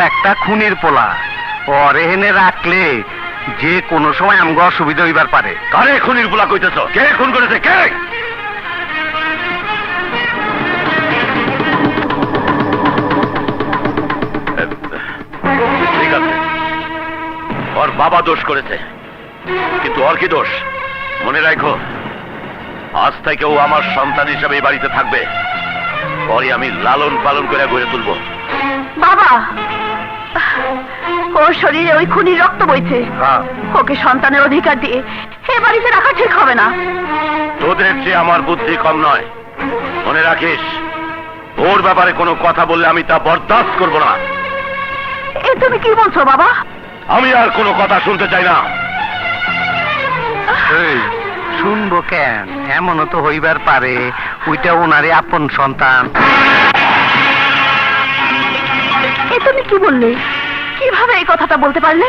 একটা খুনির পোলা, ওর এখানে রাখলে যে কোনো সময় আমগো অসুবিধা হইবার পারে। কারে খুনির পোলা কইতেছ? কে খুন করেছে? কে? ঠিক আছে, ওর বাবা দোষ করেছে, কিন্তু ওর কি দোষ? মনে রাখো, আজ থেকে ও আমার সন্তান হিসাবে এই বাড়িতে থাকবে। পরে আমি লালন পালন করে গড়ে তুলবো। বাবা, ওর শরীরে ওই খুনির রক্ত বইছে। ওকে সন্তানের অধিকার দিয়ে এ বাড়িতে রাখা ঠিক হবে না। তোদের চেয়ে আমার বুদ্ধি কম নয়, মনে রাখিস। ওর ব্যাপারে কোনো কথা বললে আমি তা বরদাস্ত করব না। এ তুমি কি বলছো বাবা? আমি আর কোনো কথা শুনতে চাই না। শুনবো কেন? এমনও তো হইবার পারে ওইটা ওনারে আপন সন্তান। এ তুমি কি বললে? কিভাবে এই কথাটা বলতে পারলে?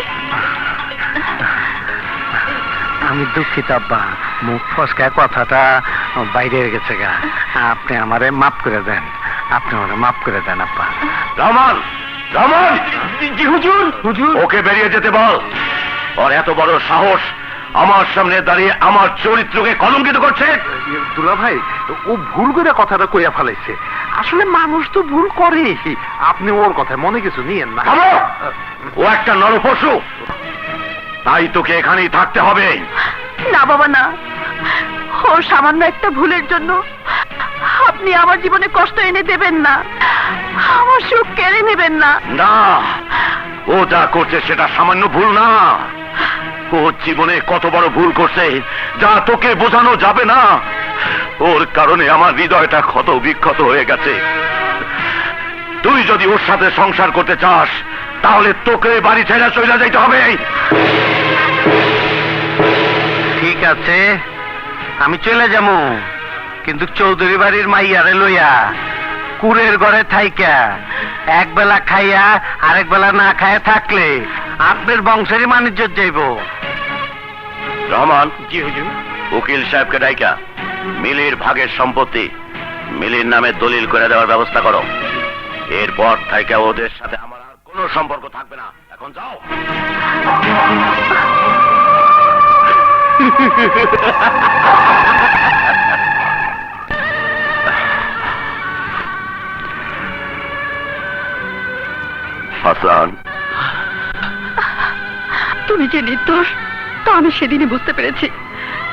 আমি দুঃখিত আব্বা, মুখ ফসকায় কথাটা বাইরে গেছে গা। আপনি আমারে মাফ করে দেন, আপনি আমারে মাফ করে দেন আব্বা। রহমান, রহমান! জি হুজুর। হুজুর, ওকে বেরিয়ে যেতে বল। ওর এত বড় সাহস আমার সামনে দাঁড়িয়ে আমার চরিত্রকে কলঙ্কিত করছে। দুলা ভাই, ও ভুল করে কথাটা কইয়া ফেলাইছে। আসলে মানুষ তো ভুল করে, আপনি ওর কথায় মনে কিছু নিয়েন না। থামো! ও একটা নরপশু, তাই তোকে এখানেই থাকতে হবে। না বাবা না, ও সামান্য একটা ভুলের জন্য আপনি আমার জীবনে কষ্ট এনে দেবেন না, আমার সুখ কেড়ে নেবেন না। না, ও যা করছে সেটা সামান্য ভুল না। ও জীবনে কত বড় ভুল করছে যা তোকে বোঝানো যাবে না। ওর কারণে আমার হৃদয়টা ক্ষত বিক্ষত হয়ে গেছে। তুই যদি ওর সাথে সংসার করতে চাস তাহলে তোকে বাড়ি ছেড়ে চলে যাইতে হবে। ঠিক আছে, আমি চলে যাবো, কিন্তু চৌধুরী বাড়ির মাইয়ারে লইয়া কুরের ঘরে থাইকা এক বেলা খাইয়া আরেক বেলা না খাইয়া থাকলে আপনার বংশেরই বাণিজ্য যাইব। রহমান। জি হুজুর। উকিল সাহেবকে ডাইকা মিলির ভাগের সম্পত্তি মিলির নামে দলিল করে দেওয়ার ব্যবস্থা করো। এরপর থেকে ওদের সাথে আমার আর কোনো সম্পর্ক থাকবে না। এখন যাও। হাসান, তুমি যে নির্দোষ তা আমি সেদিনই বুঝতে পেরেছি,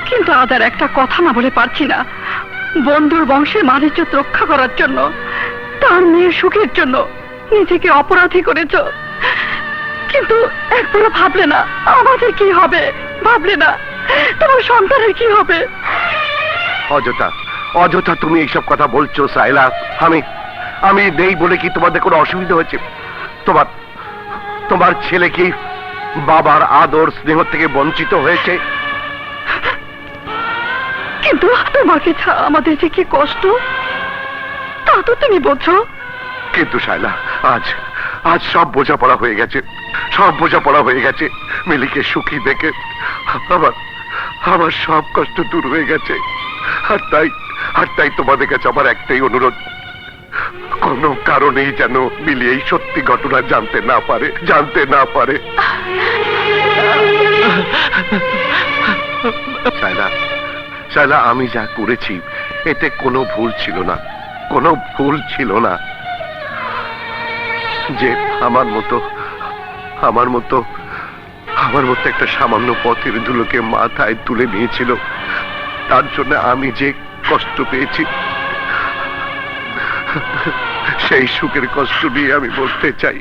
কিন্তু আজ আর একটা কথা না বলে পারছি না। বন্ধুর বংশের মানিজ্যত রক্ষা করার জন্য, তার মেয়ের সুখের জন্য নিজেকে অপরাধী করেছ, কিন্তু একবারও ভাবলে না আমাদের কি হবে? ভাবলে না তোমার সন্তানের কি হবে? অযথা অযথা তুমি এইসব কথা বলছো সাইলা। আমি নেই বলে কি তোমাদের কোনো অসুবিধা হচ্ছে? তোমার তোমার ছেলে কি বাবার আদর স্নেহ থেকে বঞ্চিত হয়েছে? কিন্তু তোমাকে ছাড়া আমাদের যে কি কষ্ট তা তো তুমি বোঝো। কিন্তু শায়লা, আজ আজ সব বোঝাপড়া হয়ে গেছে, সব বোঝাপড়া হয়ে গেছে। মিলিকে সুখী দেখে আমার আমার সব কষ্ট দূর হয়ে গেছে। আর তাই তোমাদের কাছে আমার একটাই অনুরোধ, কোনো কারণেই যেন মিলি এই সত্যি ঘটনা জানতে না পারে। শায়লা, আমি যা করেছি এতে কোনো ভুল ছিল না। যে আমার মতো একটা সামান্য পথের ধুলোকে মাথায় তুলে নিয়েছিল, তার জন্য আমি যে কষ্ট পেয়েছি সেই সুখের কষ্ট নিয়ে আমি বলতে চাই,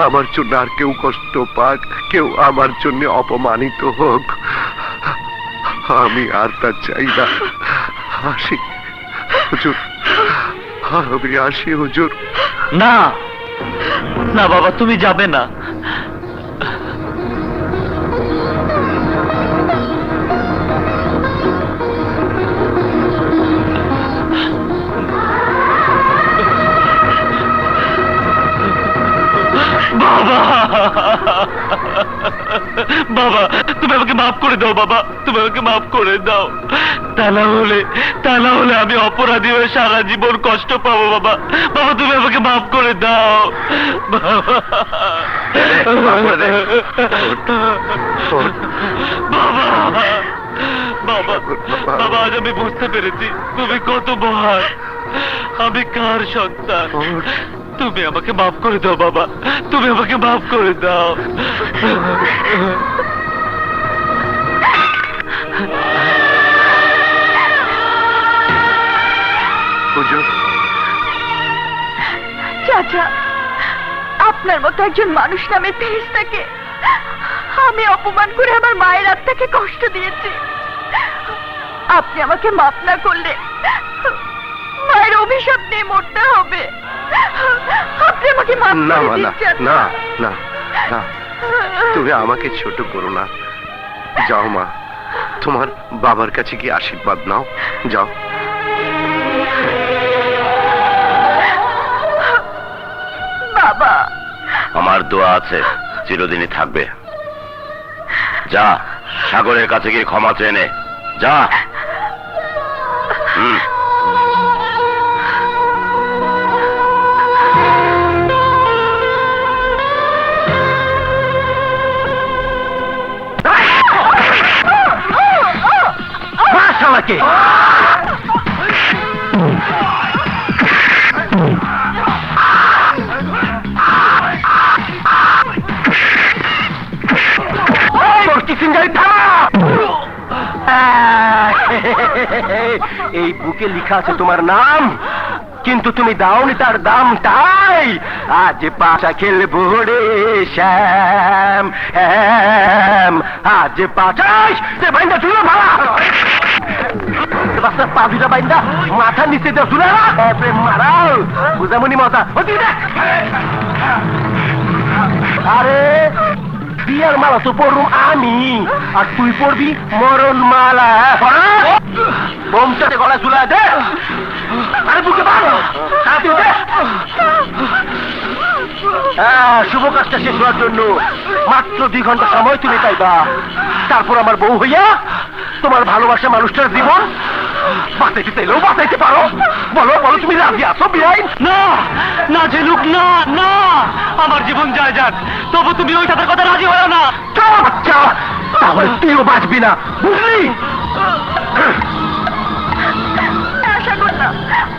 আমার জন্য আর কেউ কষ্ট পাক, কেউ আমার জন্য অপমানিত হোক, আমি আর তা চাই না। আসি হুজুর, আমি আসি হুজুর। না না বাবা, তুমি যাবে না। বাবা, বাবা তুমি আমাকে মাফ করে দাও। বাবা তুমি আমাকে মাফ করে দাও। তা না হলে আমি অপরাধী হয়ে সারা জীবন কষ্ট পাবো বাবা। বাবা তুমি আমাকে মাফ করে দাও বাবা। বাবা বাবা বাবা, আজ আমি বুঝতে পেরেছি তুমি কত মহান, আমি কার সন্তান। তুমি আমাকে মাফ করে দাও বাবা, তুমি আমাকে মাফ করে দাও। হুজুর, চাচা, আপনার মতো একজন মানুষ নামে ফেরেশতাকে আমি অপমান করে আমার মায়ের আত্মাকে কষ্ট দিয়েছি। আপনি আমাকে মাফ না করলে মায়ের অভিশাপ নিয়ে মরতে হবে। আপনি আমাকে মাফ না করে মা, দিন না চাচা। না না না, তুমি আমাকে ছোট করো না। যাও মা, তোমার বাবার কাছে গিয়ে আশীর্বাদ নাও, যাও। বাবা, আমার দোয়া আছে, চিরদিনই থাকবে। যা সাগরের কাছে গিয়ে ক্ষমা চেয়ে নে, যা। হুম। শালাকে এই বুকে লেখা আছে তোমার নাম, কিন্তু তুমি দাওনি তার দাম। তাই আজ পাশা খেলবো রে শ্যাম, আজ পাশাই বাইন্দা তুলো ভাড়া পা দুটা বাইন্দা মাথা নিচে দেওয়া তুলে মারাও বুঝামনি মজা। আরে বিয়ার মালা তো পড়ুম আমি, আর তুই পড়বি মরণ মালা। বোমটাতে গলা ঝুলা দে, আরে বুকে ভালো শুভ কাজটা শেষ হওয়ার জন্য মাত্র 2 ঘন্টা সময় তুমি পাইবা। তারপর আমার বউ হইয়া তোমার ভালোবাসা মানুষটার জীবন বাঁচাইতে চাইলেও বাঁচাইতে পারো। বলো বলো, তুমি রাজি আছো বিয়াই? না না ঝিনুক, না না, আমার জীবন যায় যাক, তবু তুমি ওই সাথে কথা রাজি হও না। বাচ্চা, তাহলে তুইও বাঁচবি না, বুঝলি? আশা কর না,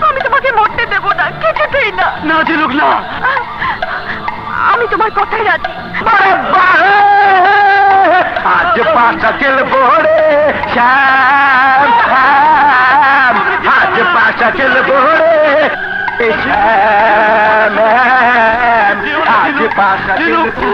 আমি তোমাকে মরতে দেব না, কিছুতেই না। না ঝিনুক, না। আমি তোমার কথাই রাজি। আরে বাহ, আজ পাশা খেলবো রে শ্যাম, আজ পাশা খেলবো রে শ্যাম, আজ পাশা খেলবো।